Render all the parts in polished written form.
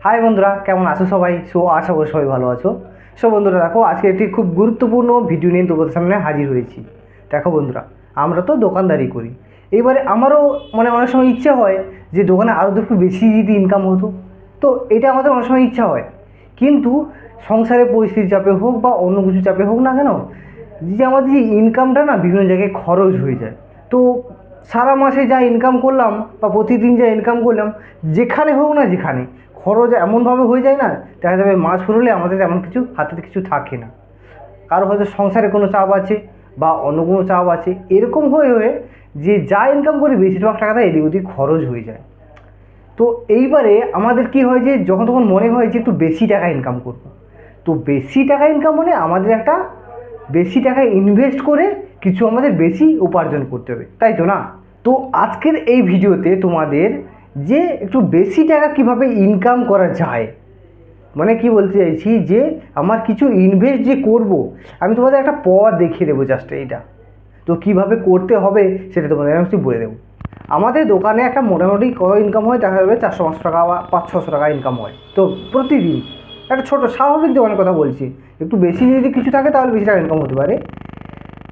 High বন্ধুরা, কেমন আছো সবাই? আশা করি সবাই ভালো আছো। বন্ধুরা দেখো, আজকে একটি খুব গুরুত্বপূর্ণ ভিডিও নিয়ে তোমাদের সামনে হাজির হয়েছি। দেখো বন্ধুরা, আমরা তো দোকানদারি করি। এবারে আমারও অনেক সময় ইচ্ছা হয় যে দোকানে আরও একটু বেশি যদি ইনকাম হতো। তো এটা আমাদের অনেক সময় ইচ্ছা হয়, কিন্তু সংসারের পরিস্থিতির চাপে হোক বা অন্য কিছু চাপে হোক না কেন, যে আমাদের যে ইনকামটা না বিভিন্ন জায়গায় খরচ হয়ে যায়। তো সারা মাসে যা ইনকাম করলাম বা প্রতিদিন যা ইনকাম করলাম, যেখানে হোক না যেখানে, খরচ এমনভাবে হয়ে যায় না, দেখা যাবে মাস ফুরলে আমাদের এমন কিছু হাতে কিছু থাকে না। কারো হয়তো সংসারে কোনো চাপ আছে বা অন্য কোনো চাপ আছে, এরকম হয়ে হয়ে যে যা ইনকাম করি বেশিরভাগ টাকাটা এদিক ওদিক খরচ হয়ে যায়। তো এইবারে আমাদের কি হয় যে যখন তখন মনে হয় যে একটু বেশি টাকা ইনকাম করব। তো বেশি টাকা ইনকাম মানে আমাদের একটা বেশি টাকা ইনভেস্ট করে কিছু আমাদের বেশি উপার্জন করতে হবে, তাই তো না? তো আজকের এই ভিডিওতে তোমাদের যে একটু বেশি টাকা কিভাবে ইনকাম করা যায়, মানে কি বলতে চাইছি যে আমার কিছু ইনভেস্ট যে করব, আমি তোমাদের একটা পথ দেখিয়ে দেবো জাস্ট এইটা। তো কিভাবে করতে হবে সেটা তোমাদের আমি বলে দেবো। আমাদের দোকানে একটা মোটামুটি কত ইনকাম হয় দেখা যাবে, 400-500 টাকা বা 500-600 টাকা ইনকাম হয়। তো প্রতিদিন একটা ছোটো স্বাভাবিক দোকানের কথা বলছি, একটু বেশি যদি কিছু থাকে তাহলে বেশি টাকা ইনকাম হতে পারে।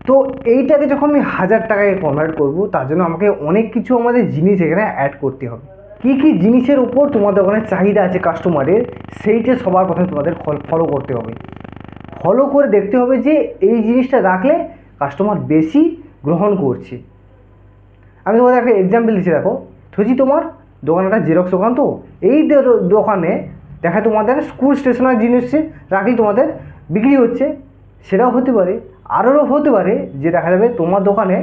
তো এইটাকে যখন আমি 1000 টাকায় কনভার্ট করব, তার জন্য আমাকে অনেক কিছু আমাদের জিনিস এখানে অ্যাড করতে হবে। কী কী জিনিসের উপর তোমাদের ওখানে চাহিদা আছে কাস্টমারের, সেইটা সবার প্রথমে তোমাদের ফলো করতে হবে। ফলো করে দেখতে হবে যে এই জিনিসটা রাখলে কাস্টমার বেশি গ্রহণ করছে। আমি তোমাদের একটা এক্সাম্পল দিচ্ছি। দেখো, ধরছি তোমার দোকানটা জেরক্স দোকান। তো এই দোকানে দেখা তোমাদের স্কুল স্টেশনারি জিনিস রাখলে তোমাদের বিক্রি হচ্ছে। সেটাও হতে পারে, আরও হতে পারে যে দেখা যাবে তোমার দোকানে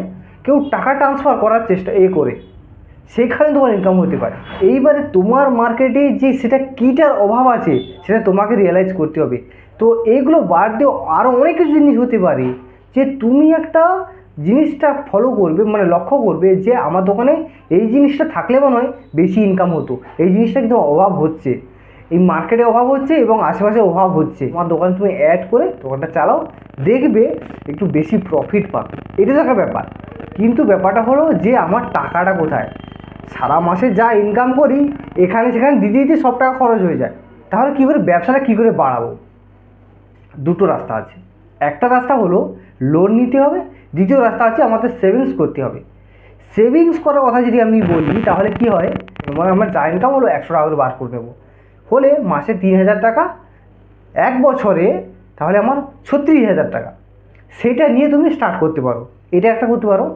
কেউ টাকা ট্রান্সফার করার চেষ্টা করে, সেখানে তোমার ইনকাম হতে পারে। এইবারে তোমার মার্কেটে যে সেটা কীটার অভাব আছে সেটা তোমাকে রিয়েলাইজ করতে হবে। তো এইগুলো বাদ দিয়েও আরও অনেক কিছু জিনিস হতে পারে যে তুমি একটা জিনিসটা ফলো করবে, মানে লক্ষ্য করবে যে আমার দোকানে এই জিনিসটা থাকলে মনে হয় বেশি ইনকাম হতো। এই জিনিসটা কিন্তু অভাব হচ্ছে, এই মার্কেটে অভাব হচ্ছে এবং আশেপাশে অভাব হচ্ছে। তোমার দোকানে তুমি অ্যাড করে দোকানটা চালাও, দেখবে একটু বেশি প্রফিট পাবে। এটা তো একটা ব্যাপার। কিন্তু ব্যাপারটা হলো যে আমার টাকাটা কোথায়? সারা মাসে যা ইনকাম করি এখানে সেখানে দিতে দিতে সব টাকা খরচ হয়ে যায়। তাহলে কী করে ব্যবসাটা কী করে বাড়াবো? দুটো রাস্তা আছে। একটা রাস্তা হলো লোন নিতে হবে, দ্বিতীয় রাস্তা আছে আমাদের সেভিংস করতে হবে। সেভিংস করার কথা যদি আমি বলি তাহলে কি হয়, মানে আমার যা ইনকাম হলো 100 টাকা করে বার করে নেবো, হলে মাসে 3000 টাকা, এক বছরে তাহলে আমার 36,000 টাকা। সেটা নিয়ে তুমি স্টার্ট করতে পারো, এটা একটা করতে পারো।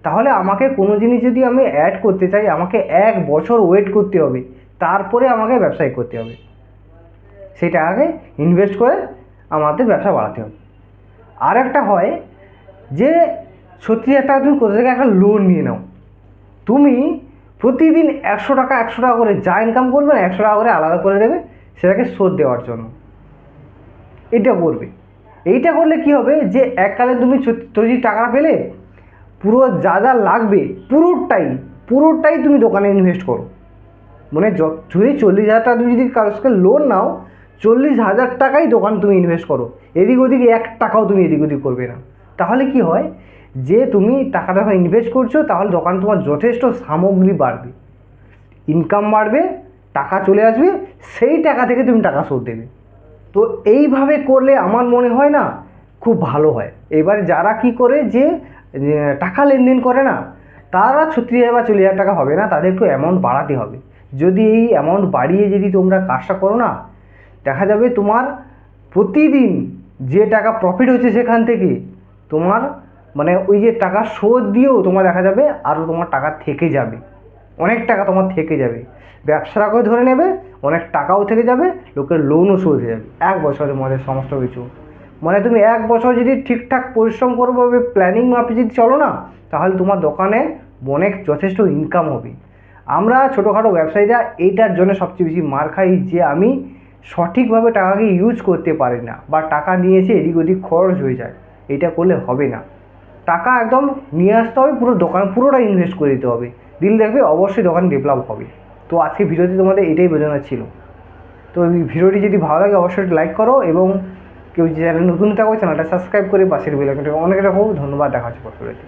তাহলে আমাকে কোনো জিনিস যদি আমি অ্যাড করতে চাই, আমাকে 1 বছর ওয়েট করতে হবে, তারপরে আমাকে ব্যবসায় করতে হবে। সেটা আগে ইনভেস্ট করে আমাদের ব্যবসা বাড়াতে হবে। আর একটা হয় যে 36,000 টাকা তুমি কোথা থেকে একটা লোন নিয়ে নাও। তুমি প্রতিদিন 100 টাকা করে যা ইনকাম করবে না 100 টাকা করে আলাদা করে দেবে সেটাকে শোধ দেওয়ার জন্য। এটা করবে। এইটা করলে কি হবে যে এককালে তুমি যদি টাকা পেলে, পুরো যা যা লাগবে পুরোটাই তুমি দোকানে ইনভেস্ট করো। মানে যদি 40,000 টাকা তুমি যদি কারোর সাথে লোন নাও, 40,000 টাকাই দোকান তুমি ইনভেস্ট করো। এদিক ওদিক 1 টাকাও তুমি এদিক ওদিক করবে না। তাহলে কি হয় যে তুমি টাকাটা ইনভেস্ট করছো, তাহলে দোকান তোমার যথেষ্ট সামগ্রী বাড়বে, ইনকাম বাড়বে, টাকা চলে আসবে, সেই টাকা থেকে তুমি টাকা শোধ দেবে। তো এইভাবে করলে আমার মনে হয় না খুব ভালো হয়। এবারে যারা কি করে যে টাকা লেনদেন করে না, তারা 36,000 বা 40,000 টাকা হবে না, তাদের একটু অ্যামাউন্ট বাড়াতে হবে। যদি এই অ্যামাউন্ট বাড়িয়ে যদি তোমরা কাজটা করো না, দেখা যাবে তোমার প্রতিদিন যে টাকা প্রফিট হচ্ছে সেখান থেকে তোমার মানে ওই যে টাকা শোধ দিয়েও তোমার দেখা যাবে আরও তোমার টাকা থেকে যাবে, অনেক টাকা তোমার থেকে যাবে। ব্যবসাটাকেও ধরে নেবে, অনেক টাকাও থেকে যাবে, লোকের লোনও শোধ হয়ে যাবে 1 বছরের মধ্যে সমস্ত কিছু। মানে তুমি 1 বছর যদি ঠিকঠাক পরিশ্রম করবো, প্ল্যানিং মাফিক যদি চলো না, তাহলে তোমার দোকানে অনেক যথেষ্ট ইনকাম হবে। আমরা ছোটোখাটো ব্যবসায়ীরা এইটার জন্য সবচেয়ে বেশি মার খাই যে আমি সঠিকভাবে টাকাকে ইউজ করতে পারি না, বা টাকা নিয়ে এসে এদিক ওদিক খরচ হয়ে যায়। এটা করলে হবে না। টাকা একদম নিয়ে আসতে হবে, পুরো দোকান পুরোটা ইনভেস্ট করে দিতে হবে, দিল দেখবে অবশ্যই দোকান ডেভেলপ হবে। তো আজকে ভিডিওতে তোমাদের এটাই বোঝানোর ছিল। তো এই ভিডিওটি যদি ভালো লাগে অবশ্যই লাইক করো, এবং কেউ চ্যানেল নতুন থাকো চ্যানেলটা সাবস্ক্রাইব করে পাশের বেল আইকনটা অনেক রাখো। ধন্যবাদ, দেখা হচ্ছে পরবর্তীতে।